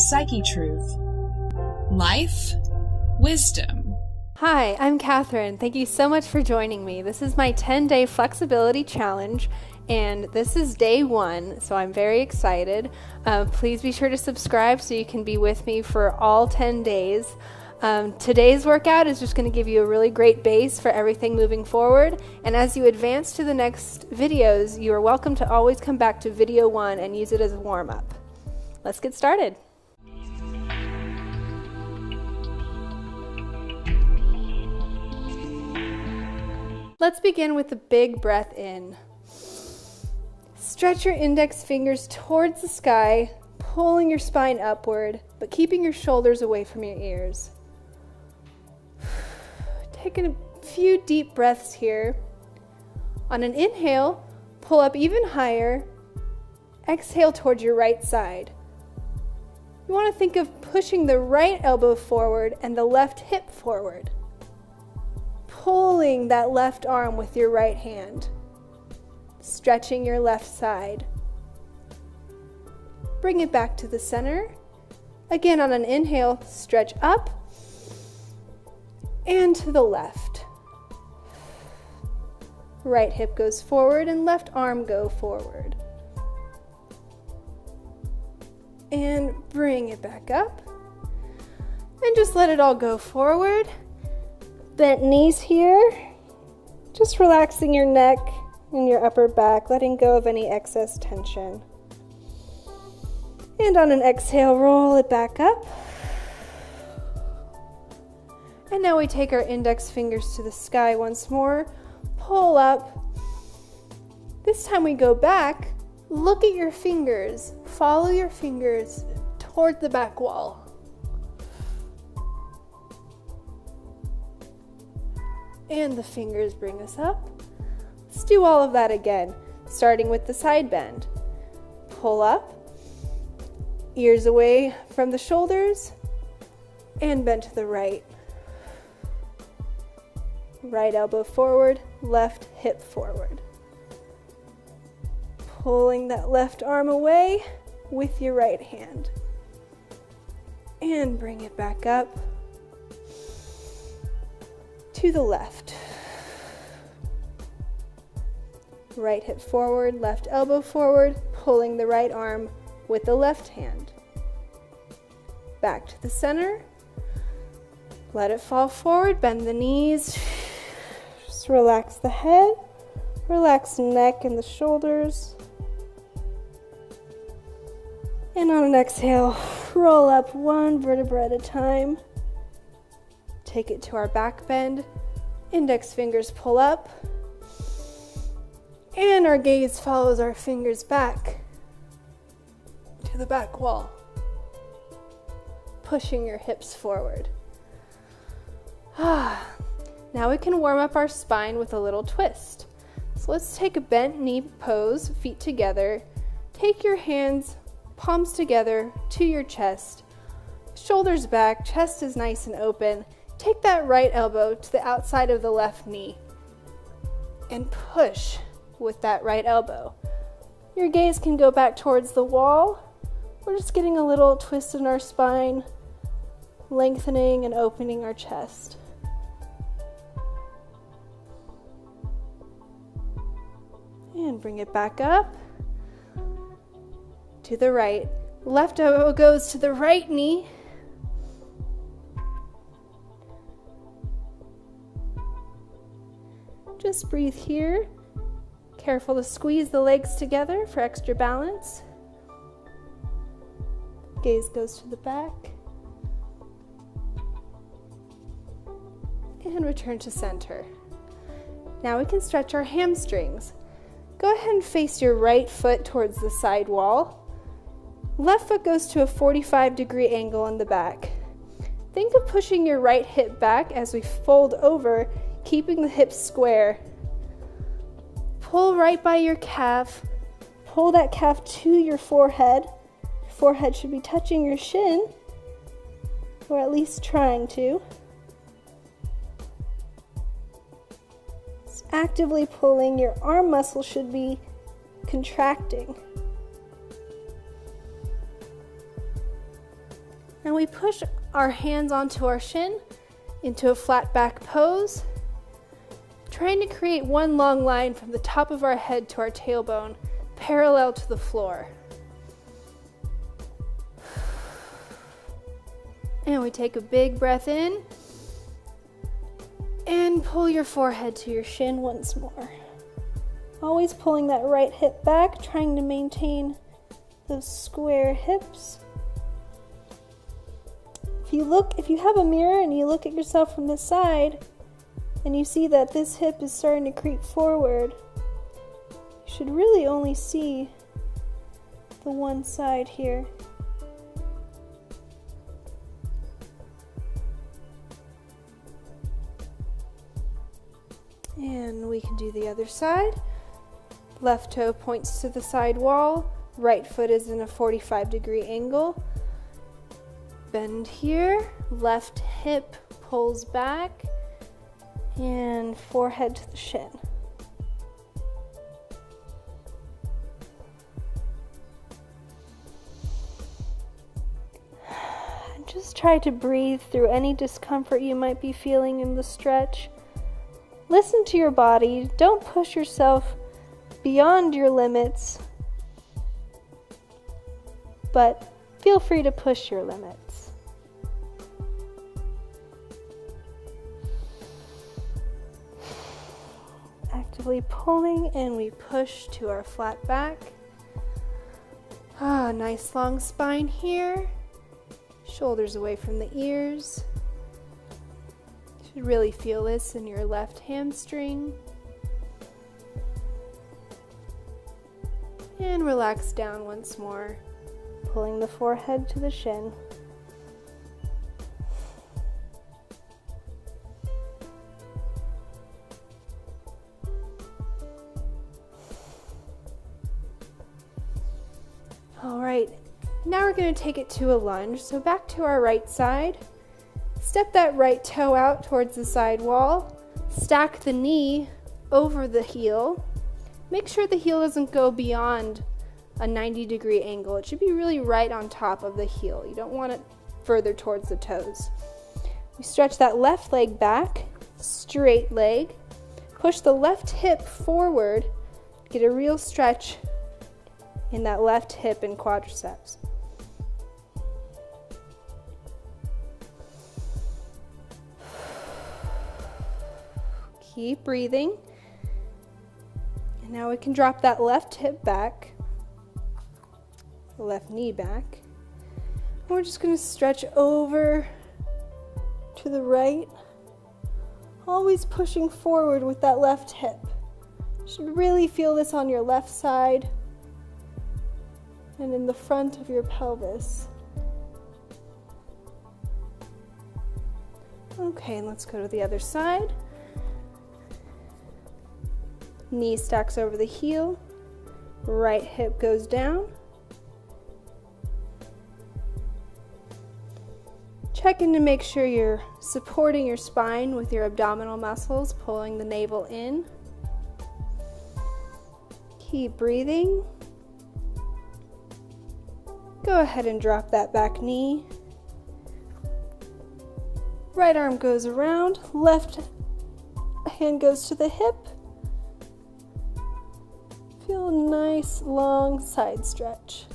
Psyche Truth. Life, wisdom. Hi, I'm Catherine. Thank you so much for joining me. This is my 10-day flexibility challenge, and this is day 1, so I'm very excited. Please be sure to subscribe so you can be with me for all 10 days. Today's workout is just going to give you a really great base for everything moving forward, and as you advance to the next videos, you are welcome to always come back to video 1 and use it as a warm-up. Let's get started. Let's begin with a big breath in. Stretch your index fingers towards the sky, pulling your spine upward, but keeping your shoulders away from your ears. Take a few deep breaths here. On an inhale, pull up even higher. Exhale towards your right side. You want to think of pushing the right elbow forward and the left hip forward. Pulling that left arm with your right hand. Stretching your left side. Bring it back to the center. Again, on an inhale, stretch up and to the left. Right hip goes forward and left arm go forward. And bring it back up. And just let it all go forward. Bent knees here. Just relaxing your neck and your upper back, letting go of any excess tension. And on an exhale, roll it back up. And now we take our index fingers to the sky once more. Pull up. This time we go back. Look at your fingers. Follow your fingers toward the back wall. And the fingers bring us up. Let's do all of that again, starting with the side bend. Pull up, ears away from the shoulders, and bend to the right. Right elbow forward, left hip forward. Pulling that left arm away with your right hand. And bring it back up to the left. Right hip forward, left elbow forward, pulling the right arm with the left hand. Back to the center. Let it fall forward, bend the knees. Just relax the head, relax the neck and the shoulders. And on an exhale, roll up one vertebra at a time. Take it to our back bend. Index fingers pull up. And our gaze follows our fingers back to the back wall. Pushing your hips forward. Now we can warm up our spine with a little twist. So let's take a bent knee pose, feet together. Take your hands, palms together to your chest. Shoulders back, chest is nice and open. Take that right elbow to the outside of the left knee and push with that right elbow. Your gaze can go back towards the wall. We're just getting a little twist in our spine, lengthening and opening our chest. And bring it back up to the right. Left elbow goes to the right knee. Just breathe here. Careful to squeeze the legs together for extra balance. Gaze goes to the back. And return to center. Now we can stretch our hamstrings. Go ahead and face your right foot towards the side wall. Left foot goes to a 45-degree angle in the back. Think of pushing your right hip back as we fold over, keeping the hips square. Pull right by your calf. Pull that calf to your forehead. Your forehead should be touching your shin, or at least trying to. Just actively pulling. Your arm muscle should be contracting. And we push our hands onto our shin into a flat back pose, trying to create one long line from the top of our head to our tailbone, parallel to the floor. And we take a big breath in and pull your forehead to your shin once more. Always pulling that right hip back, trying to maintain those square hips. If you have a mirror and you look at yourself from the side and you see that this hip is starting to creep forward, you should really only see the one side here. And we can do the other side. Left toe points to the side wall, right foot is in a 45-degree angle. Bend here, left hip pulls back, and forehead to the shin. And just try to breathe through any discomfort you might be feeling in the stretch. Listen to your body. Don't push yourself beyond your limits, but feel free to push your limits. Actively pulling, and we push to our flat back. Nice long spine here. Shoulders away from the ears. You should really feel this in your left hamstring. And relax down once more, pulling the forehead to the shin. All right, now we're going to take it to a lunge. So back to our right side. Step that right toe out towards the side wall. Stack the knee over the heel. Make sure the heel doesn't go beyond a 90-degree angle. It should be really right on top of the heel. You don't want it further towards the toes. We stretch that left leg back, straight leg. Push the left hip forward. Get a real stretch in that left hip and quadriceps. Keep breathing. And now we can drop that left hip back, the left knee back. And we're just going to stretch over to the right, always pushing forward with that left hip. You should really feel this on your left side and in the front of your pelvis. Okay, and let's go to the other side. Knee stacks over the heel, right hip goes down. Check in to make sure you're supporting your spine with your abdominal muscles, pulling the navel in. Keep breathing. Go ahead and drop that back knee. Right arm goes around, left hand goes to the hip. Feel a nice long side stretch.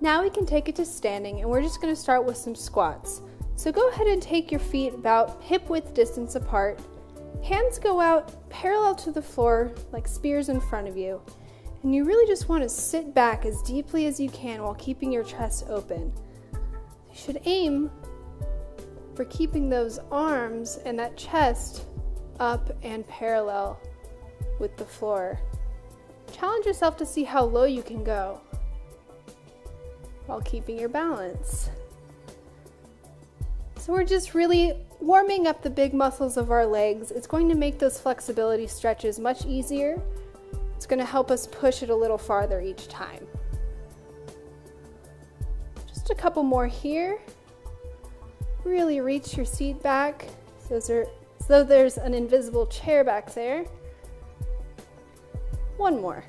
Now we can take it to standing, and we're just going to start with some squats. So go ahead and take your feet about hip width distance apart. Hands go out parallel to the floor like spears in front of you. And you really just want to sit back as deeply as you can while keeping your chest open. You should aim for keeping those arms and that chest up and parallel with the floor. Challenge yourself to see how low you can go while keeping your balance. So we're just really warming up the big muscles of our legs. It's going to make those flexibility stretches much easier. It's going to help us push it a little farther each time. Just a couple more here. Really reach your seat back so there's an invisible chair back there. One more.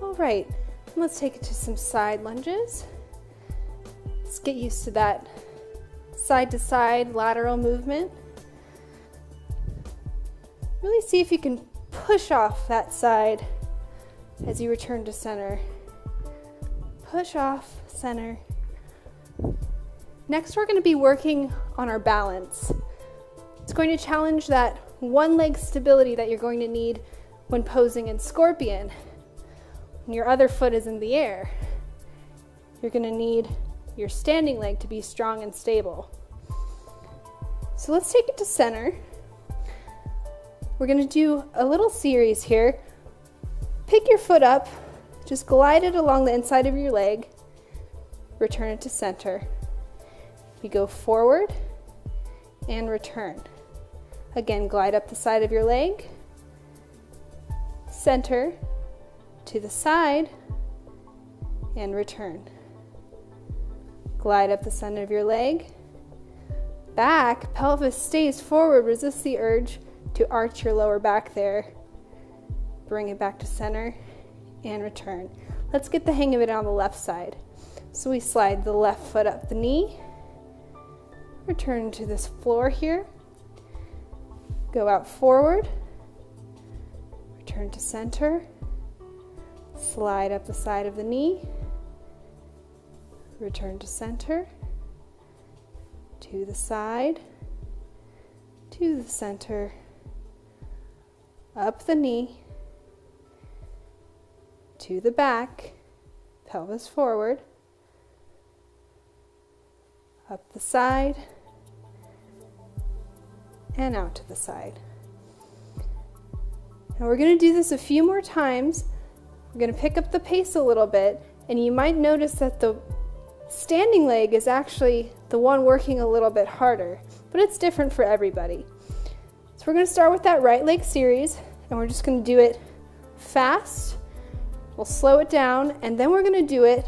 All right, let's take it to some side lunges. Let's get used to that side to side lateral movement. Really see if you can push off that side as you return to center. Push off, center. Next, we're going to be working on our balance. It's going to challenge that one leg stability that you're going to need when posing in scorpion. When your other foot is in the air, you're going to need your standing leg to be strong and stable. So let's take it to center. We're going to do a little series here. Pick your foot up, just glide it along the inside of your leg, return it to center. We go forward and return. Again, glide up the side of your leg, center, to the side, and return. Glide up the center of your leg, back, pelvis stays forward, resist the urge to arch your lower back there. Bring it back to center and return. Let's get the hang of it on the left side. So we slide the left foot up the knee, return to this floor here, go out forward, return to center, slide up the side of the knee, return to center, to the side, to the center, up the knee, to the back, pelvis forward, up the side, and out to the side. And we're going to do this a few more times. We're going to pick up the pace a little bit, and you might notice that the standing leg is actually the one working a little bit harder, but it's different for everybody. So we're going to start with that right leg series, and we're just going to do it fast. We'll slow it down, and then we're going to do it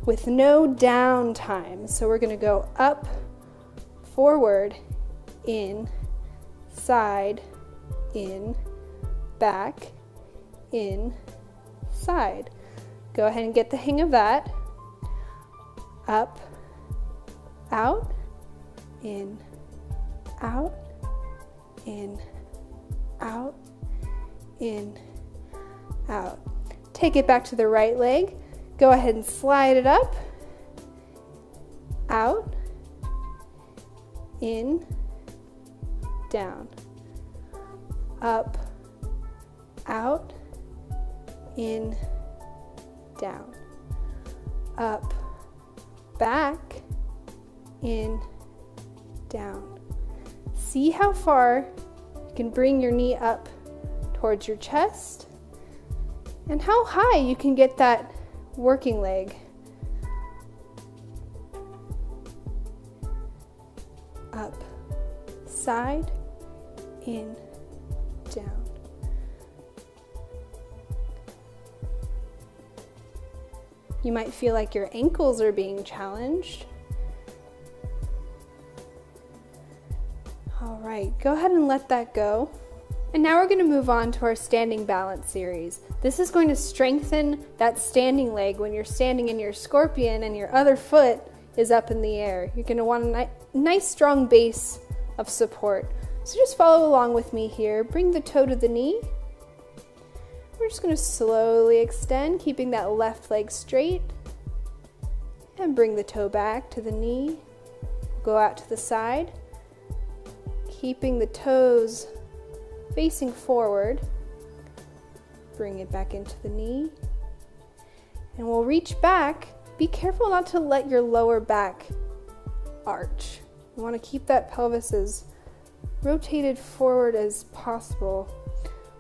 with no down time. So we're going to go up, forward, in, side, in, back, in, side. Go ahead and get the hang of that. Up, out, in, out, in, out, in, out. Take it back to the right leg. Go ahead and slide it up, out, in, down, up, out, in, down, up, back, in, down. See how far you can bring your knee up towards your chest and how high you can get that working leg. Up, side, in, down. You might feel like your ankles are being challenged. All right, go ahead and let that go. And now we're going to move on to our standing balance series. This is going to strengthen that standing leg when you're standing in your scorpion and your other foot is up in the air. You're going to want a nice strong base of support. So just follow along with me here. Bring the toe to the knee. We're just going to slowly extend, keeping that left leg straight. And bring the toe back to the knee. Go out to the side, keeping the toes facing forward. Bring it back into the knee. And we'll reach back. Be careful not to let your lower back arch. You want to keep that pelvis as rotated forward as possible,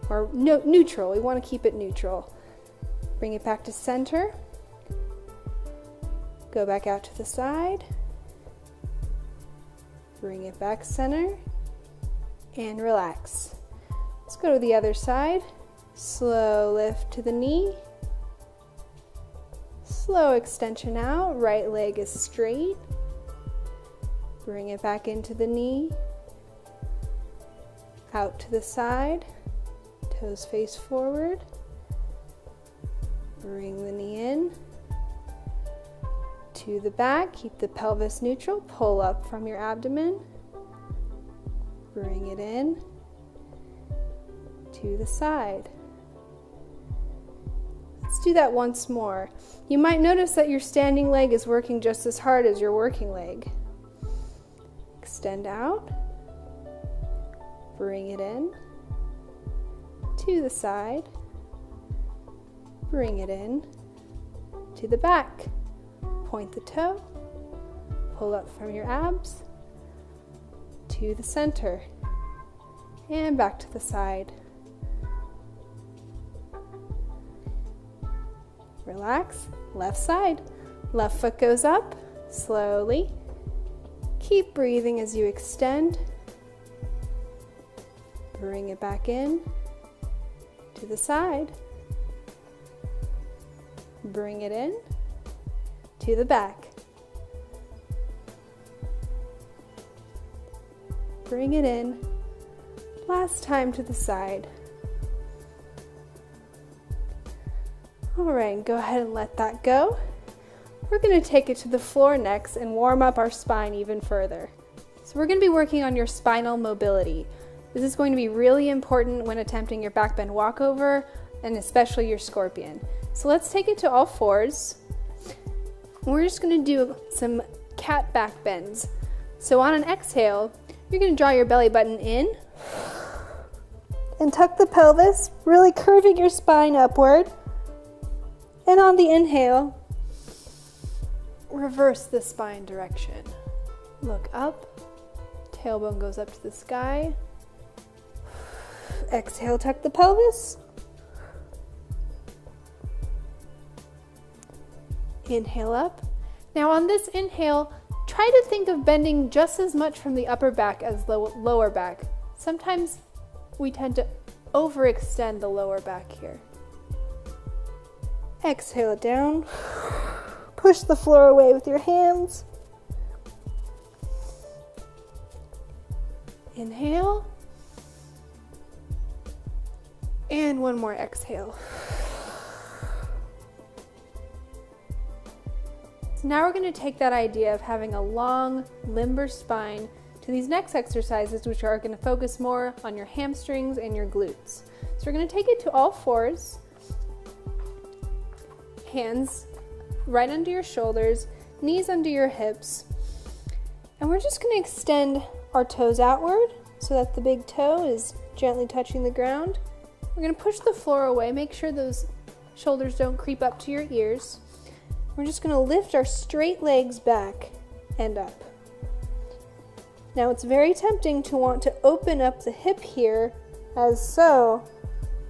or neutral. We want to keep it neutral. Bring it back to center. Go back out to the side. Bring it back center and relax. Let's go to the other side. Slow lift to the knee. Slow extension out. Right leg is straight. Bring it back into the knee. Out to the side. Toes face forward. Bring the knee in to the back. Keep the pelvis neutral. Pull up from your abdomen. Bring it in to the side. Let's do that once more. You might notice that your standing leg is working just as hard as your working leg. Extend out. Bring it in to the side. Bring it in to the back. Point the toe. Pull up from your abs to the center. And back to the side. Relax. Left side. Left foot goes up. Slowly. Keep breathing as you extend. Bring it back in to the side. Bring it in to the back. Bring it in. Last time to the side. All right, go ahead and let that go. We're going to take it to the floor next and warm up our spine even further. So we're going to be working on your spinal mobility. This is going to be really important when attempting your back bend walkover and especially your scorpion. So let's take it to all fours. We're just going to do some cat back bends. So on an exhale, you're going to draw your belly button in and tuck the pelvis, really curving your spine upward. And on the inhale, reverse the spine direction. Look up, tailbone goes up to the sky. Exhale, tuck the pelvis. Inhale up. Now on this inhale, try to think of bending just as much from the upper back as the lower back. Sometimes we tend to overextend the lower back here. Exhale it down. Push the floor away with your hands. Inhale. And one more exhale. So now we're going to take that idea of having a long, limber spine to these next exercises, which are going to focus more on your hamstrings and your glutes. So we're going to take it to all fours. Hands right under your shoulders, knees under your hips. And we're just going to extend our toes outward so that the big toe is gently touching the ground. We're going to push the floor away. Make sure those shoulders don't creep up to your ears. We're just going to lift our straight legs back and up. Now it's very tempting to want to open up the hip here as so,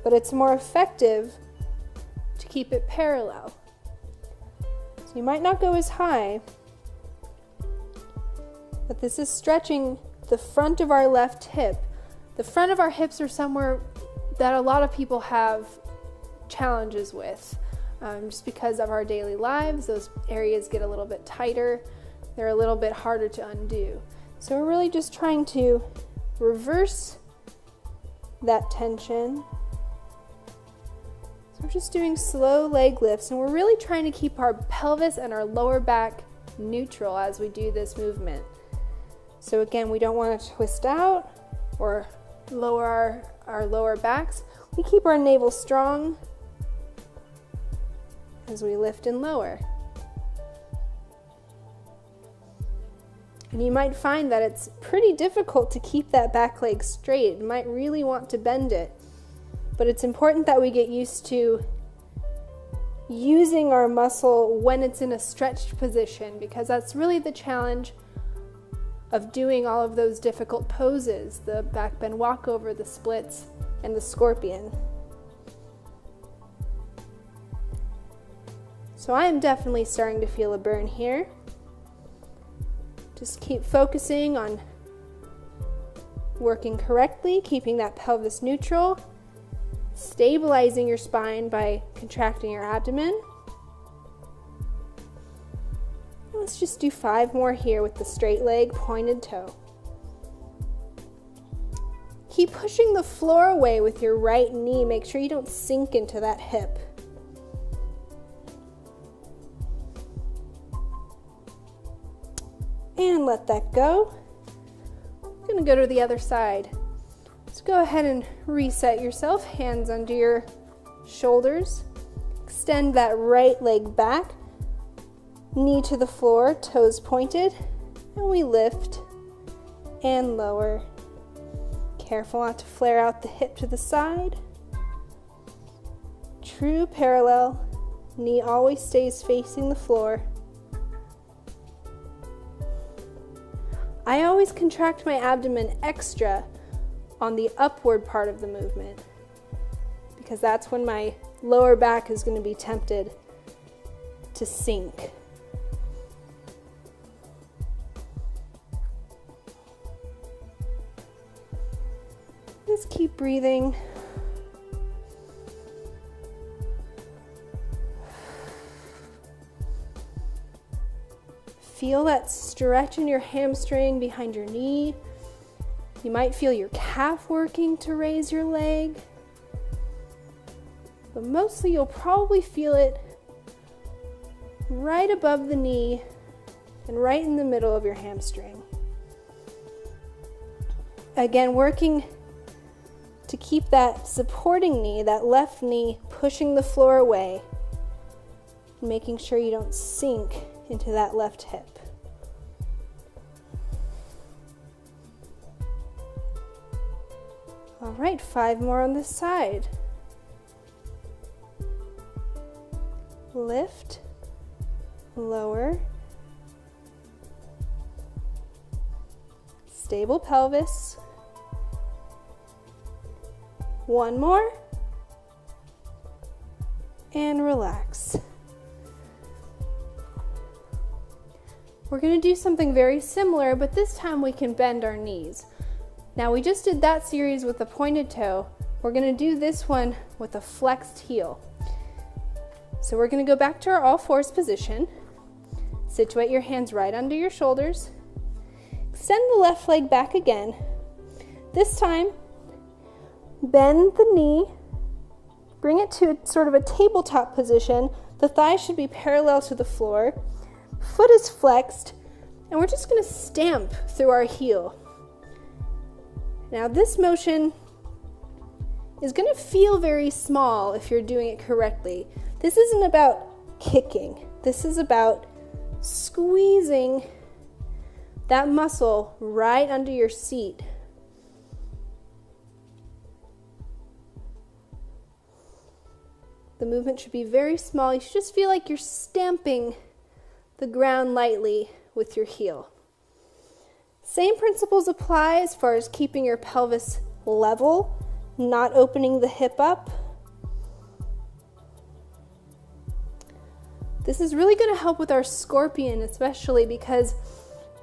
but it's more effective to keep it parallel. So you might not go as high, but this is stretching the front of our left hip. The front of our hips are somewhere that a lot of people have challenges with. Just because of our daily lives, those areas get a little bit tighter. They're a little bit harder to undo. So we're really just trying to reverse that tension. So we're just doing slow leg lifts, and we're really trying to keep our pelvis and our lower back neutral as we do this movement. So again, we don't want to twist out or lower our lower backs. We keep our navel strong as we lift and lower. And you might find that it's pretty difficult to keep that back leg straight. You might really want to bend it. But it's important that we get used to using our muscle when it's in a stretched position, because that's really the challenge of doing all of those difficult poses, the back bend walkover, the splits, and the scorpion. So I am definitely starting to feel a burn here. Just keep focusing on working correctly, keeping that pelvis neutral, stabilizing your spine by contracting your abdomen. Let's just do 5 more here with the straight leg, pointed toe. Keep pushing the floor away with your right knee. Make sure you don't sink into that hip. and let that go. I'm going to go to the other side. So go ahead and reset yourself. Hands under your shoulders. Extend that right leg back. Knee to the floor, toes pointed. And we lift and lower. Careful not to flare out the hip to the side. True parallel. Knee always stays facing the floor. I always contract my abdomen extra on the upward part of the movement because that's when my lower back is going to be tempted to sink. Just keep breathing. Feel that stretch in your hamstring behind your knee. You might feel your calf working to raise your leg. But mostly you'll probably feel it right above the knee and right in the middle of your hamstring. Again, working to keep that supporting knee, that left knee, pushing the floor away, making sure you don't sink into that left hip. All right, 5 more on this side. Lift, lower, stable pelvis. 1 more, and relax. We're going to do something very similar, but this time we can bend our knees. Now we just did that series with a pointed toe. We're going to do this one with a flexed heel. So we're going to go back to our all fours position. Situate your hands right under your shoulders. Extend the left leg back again. This time, bend the knee, bring it to sort of a tabletop position. The thighs should be parallel to the floor. Foot is flexed, and we're just going to stamp through our heel. Now this motion is going to feel very small if you're doing it correctly. This isn't about kicking. This is about squeezing that muscle right under your seat. The movement should be very small. You should just feel like you're stamping the ground lightly with your heel. Same principles apply as far as keeping your pelvis level, not opening the hip up. This is really going to help with our scorpion, especially because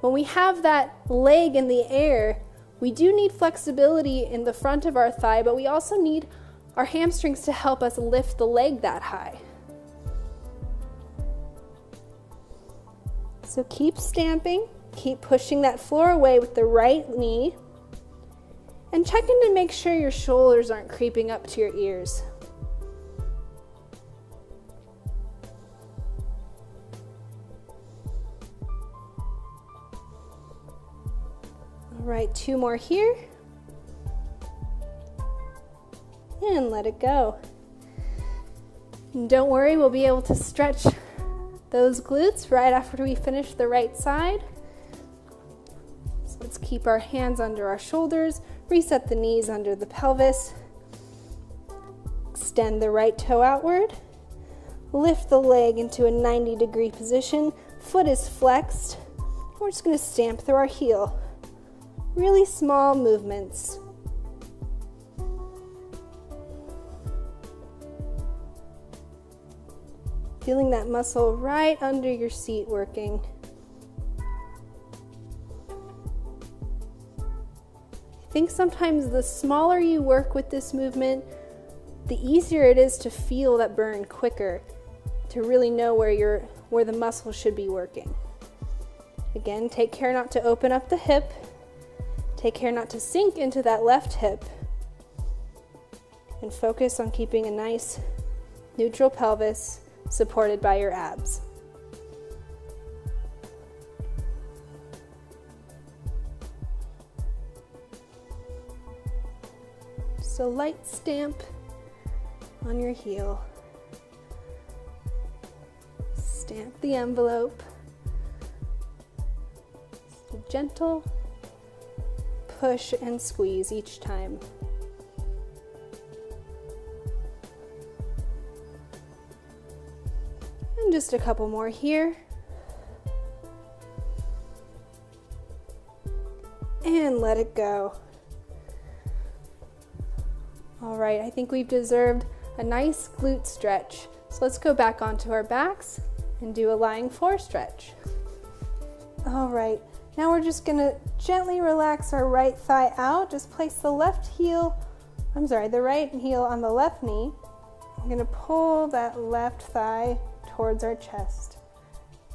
when we have that leg in the air, we do need flexibility in the front of our thigh, but we also need our hamstrings to help us lift the leg that high. So keep stamping, keep pushing that floor away with the right knee, and check in to make sure your shoulders aren't creeping up to your ears. All right, 2 more here. And let it go. And don't worry, we'll be able to stretch those glutes right after we finish the right side. So let's keep our hands under our shoulders, reset the knees under the pelvis, extend the right toe outward, lift the leg into a 90-degree position, foot is flexed. We're just going to stamp through our heel. Really small movements. Feeling that muscle right under your seat working. I think sometimes the smaller you work with this movement, the easier it is to feel that burn quicker, to really know where the muscle should be working. Again, take care not to open up the hip. Take care not to sink into that left hip. And focus on keeping a nice neutral pelvis supported by your abs. Just a light stamp on your heel. Stamp the envelope. Just a gentle push and squeeze each time. And just a couple more here. And let it go. All right, I think we've deserved a nice glute stretch. So let's go back onto our backs and do a lying floor stretch. All right, now we're just gonna gently relax our right thigh out. Just place the right heel on the left knee. I'm gonna pull that left thigh towards our chest.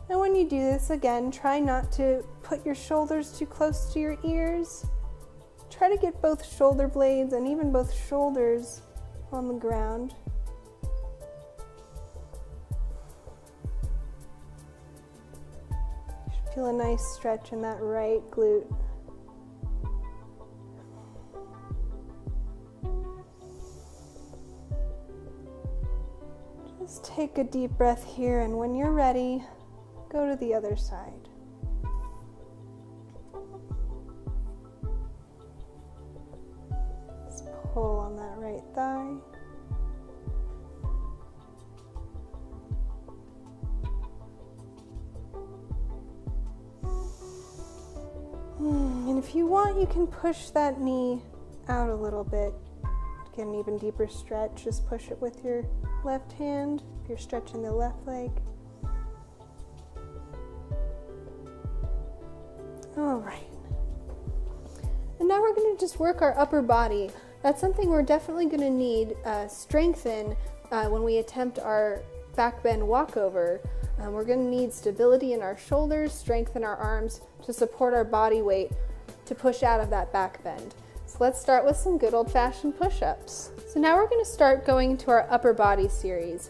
And when you do this, again, try not to put your shoulders too close to your ears. Try to get both shoulder blades and even both shoulders on the ground. You should feel a nice stretch in that right glute. Just take a deep breath here, and when you're ready, go to the other side. Just pull on that right thigh. And if you want, you can push that knee out a little bit. Get an even deeper stretch. Just push it with your left hand if you're stretching the left leg. All right. And now we're going to just work our upper body. That's something we're definitely going to need strengthen when we attempt our back bend walkover. We're going to need stability in our shoulders, strength in our arms to support our body weight to push out of that back bend. So let's start with some good old-fashioned push-ups. So now we're going to start going into our upper body series.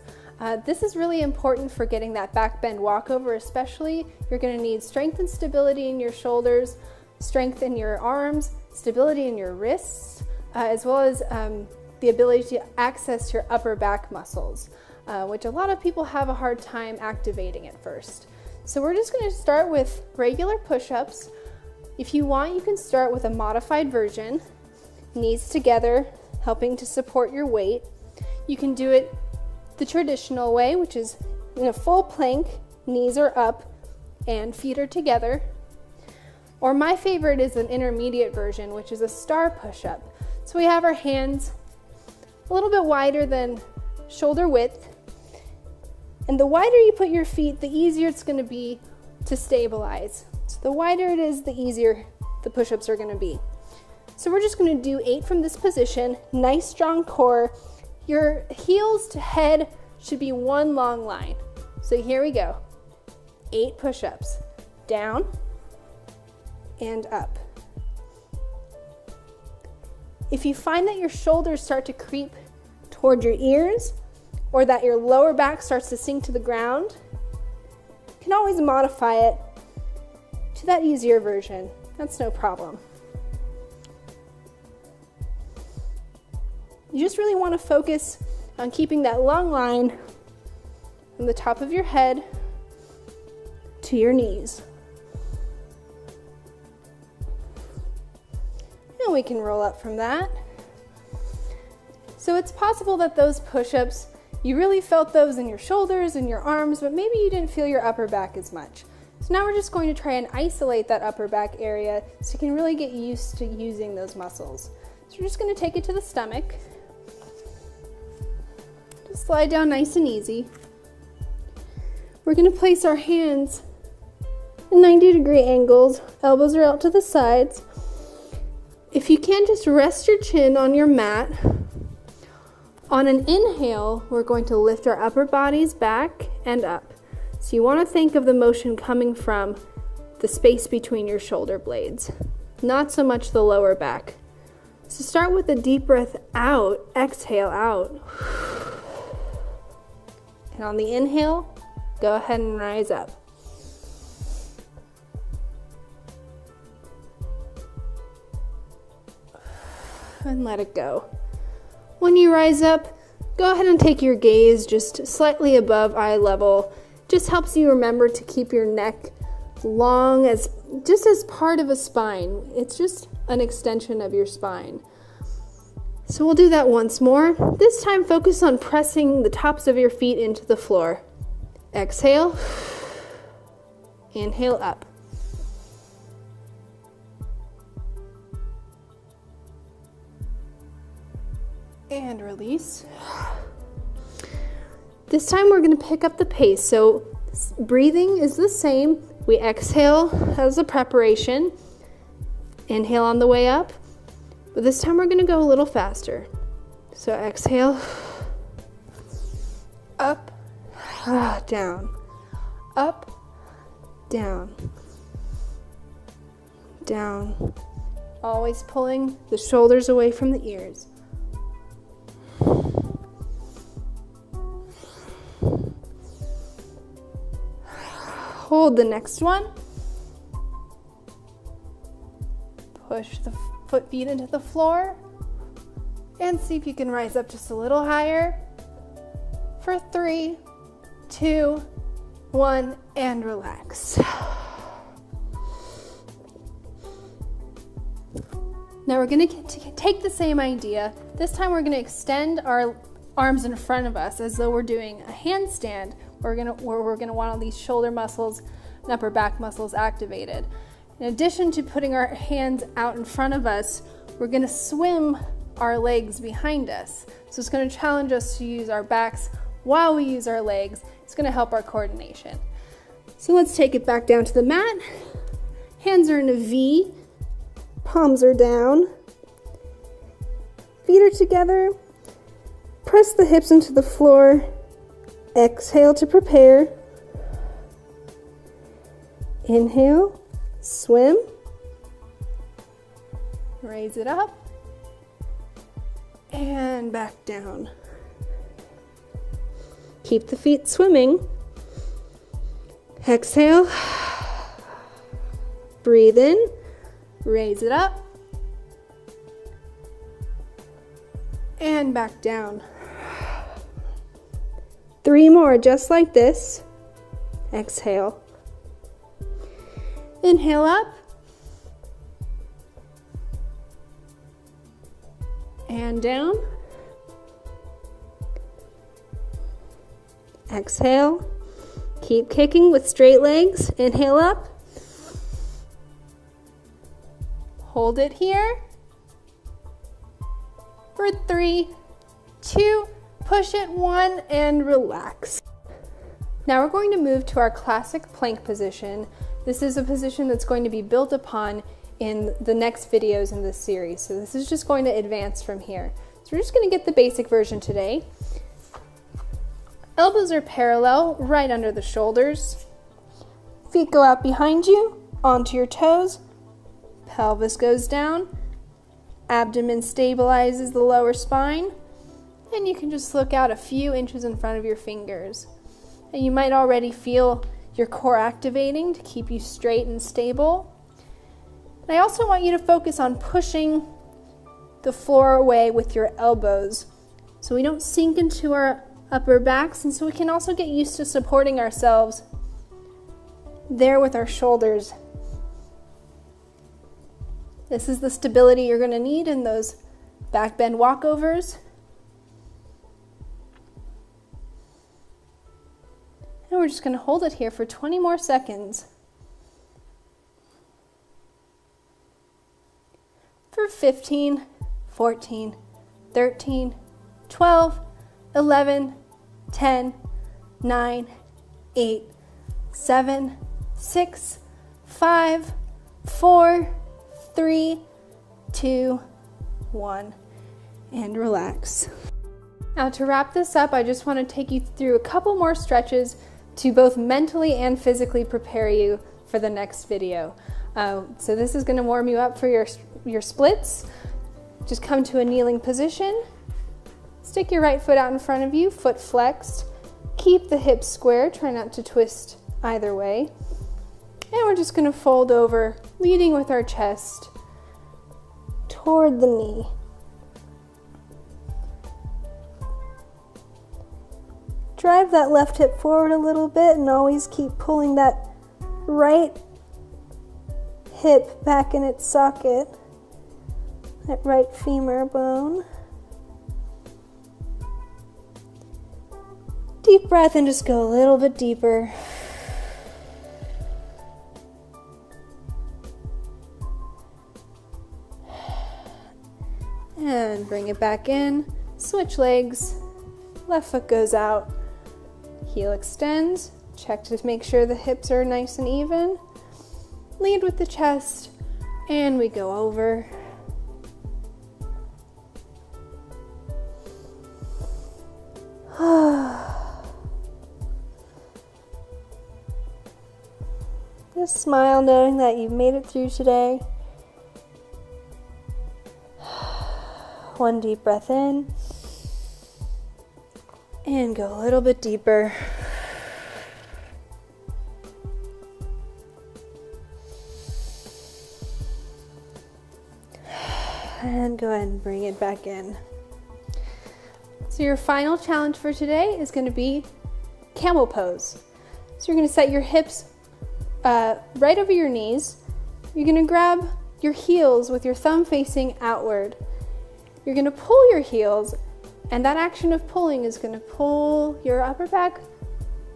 This is really important for getting that back bend walkover especially. You're going to need strength and stability in your shoulders, strength in your arms, stability in your wrists, as well as the ability to access your upper back muscles, which a lot of people have a hard time activating at first. So we're just going to start with regular push-ups. If you want, you can start with a modified version, knees together, helping to support your weight. You can do it the traditional way, which is in a full plank, knees are up and feet are together. Or my favorite is an intermediate version, which is a star push-up. So we have our hands a little bit wider than shoulder width. And the wider you put your feet, the easier it's going to be to stabilize. So the wider it is, the easier the push-ups are going to be. So we're just going to do 8 from this position. Nice strong core. Your heels to head should be one long line. So here we go. 8 push-ups. Down and up. If you find that your shoulders start to creep toward your ears or that your lower back starts to sink to the ground, you can always modify it to that easier version. That's no problem. You just really want to focus on keeping that long line from the top of your head to your knees. And we can roll up from that. So it's possible that those push-ups, you really felt those in your shoulders and your arms, but maybe you didn't feel your upper back as much. So now we're just going to try and isolate that upper back area so you can really get used to using those muscles. So we're just going to take it to the stomach. Just slide down nice and easy. We're going to place our hands in 90-degree angles. Elbows are out to the sides. If you can, just rest your chin on your mat. On an inhale, we're going to lift our upper bodies back and up. So you want to think of the motion coming from the space between your shoulder blades, not so much the lower back. So start with a deep breath out, exhale out. And on the inhale, go ahead and rise up. And let it go. When you rise up, go ahead and take your gaze just slightly above eye level. Just helps you remember to keep your neck long as part of a spine. It's just an extension of your spine. So we'll do that once more. This time focus on pressing the tops of your feet into the floor. Exhale. Inhale up. And release. This time we're going to pick up the pace. So breathing is the same. We exhale as a preparation. Inhale on the way up. But this time we're going to go a little faster. So exhale. Up. Down. Up. Down. Down. Always pulling the shoulders away from the ears. Hold the next one. Push the feet into the floor. And see if you can rise up just a little higher. For 3, 2, 1, and relax. Now we're going to take the same idea. This time we're going to extend our arms in front of us as though we're doing a handstand. Where we're going to want all these shoulder muscles and upper back muscles activated. In addition to putting our hands out in front of us, we're going to swim our legs behind us. So it's going to challenge us to use our backs while we use our legs. It's going to help our coordination. So let's take it back down to the mat. Hands are in a V. Palms are down. Feet are together. Press the hips into the floor. Exhale to prepare. Inhale. Swim. Raise it up. And back down. Keep the feet swimming. Exhale. Breathe in. Raise it up. And back down. 3 more just like this. Exhale. Inhale up. And down. Exhale. Keep kicking with straight legs. Inhale up. Hold it here. For 3, 2, push it 1, and relax. Now we're going to move to our classic plank position. This is a position that's going to be built upon in the next videos in this series. So this is just going to advance from here. So we're just going to get the basic version today. Elbows are parallel, right under the shoulders. Feet go out behind you, onto your toes. Pelvis goes down. Abdomen stabilizes the lower spine. And you can just look out a few inches in front of your fingers. And you might already feel your core activating to keep you straight and stable. And I also want you to focus on pushing the floor away with your elbows so we don't sink into our upper backs, and so we can also get used to supporting ourselves there with our shoulders. This is the stability you're going to need in those back bend walkovers. And we're just going to hold it here for 20 more seconds. For 15, 14, 13, 12, 11, 10, 9, 8, 7, 6, 5, 4, 3, 2, 1, and relax. Now to wrap this up, I just want to take you through a couple more stretches to both mentally and physically prepare you for the next video. So this is going to warm you up for your splits. Just come to a kneeling position. Stick your right foot out in front of you, foot flexed. Keep the hips square, try not to twist either way. And we're just going to fold over, leading with our chest toward the knee. drive that left hip forward a little bit and always keep pulling that right hip back in its socket, that right femur bone. Deep breath and just go a little bit deeper. And bring it back in. Switch legs. Left foot goes out. Heel extends. Check to make sure the hips are nice and even. Lead with the chest. And we go over. Just smile knowing that you've made it through today. One deep breath in. And go a little bit deeper. And go ahead and bring it back in. So your final challenge for today is going to be camel pose. So you're going to set your hips right over your knees. You're going to grab your heels with your thumb facing outward. You're going to pull your heels, and that action of pulling is going to pull your upper back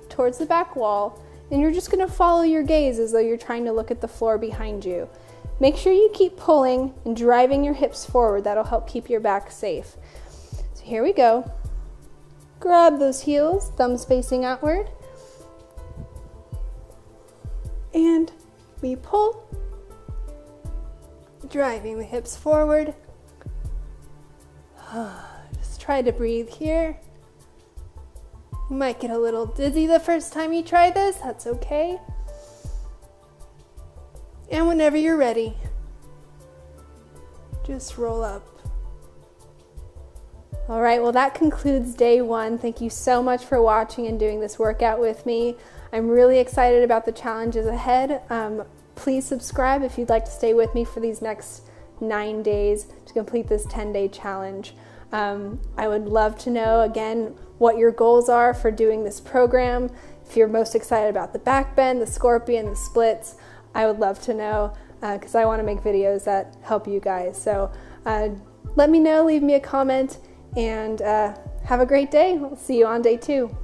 towards the back wall, and you're just going to follow your gaze as though you're trying to look at the floor behind you. Make sure you keep pulling and driving your hips forward. That'll help keep your back safe. So here we go. Grab those heels, thumbs facing outward, and we pull, driving the hips forward. Just try to breathe here. You might get a little dizzy the first time you try this. That's okay. And whenever you're ready, just roll up. All right, well, that concludes day one. Thank you so much for watching and doing this workout with me. I'm really excited about the challenges ahead. Please subscribe if you'd like to stay with me for these next 9 days to complete this 10-day challenge. I would love to know, again, what your goals are for doing this program. If you're most excited about the back bend, the scorpion, the splits, I would love to know because I want to make videos that help you guys. So let me know, leave me a comment, and have a great day. We'll see you on day 2.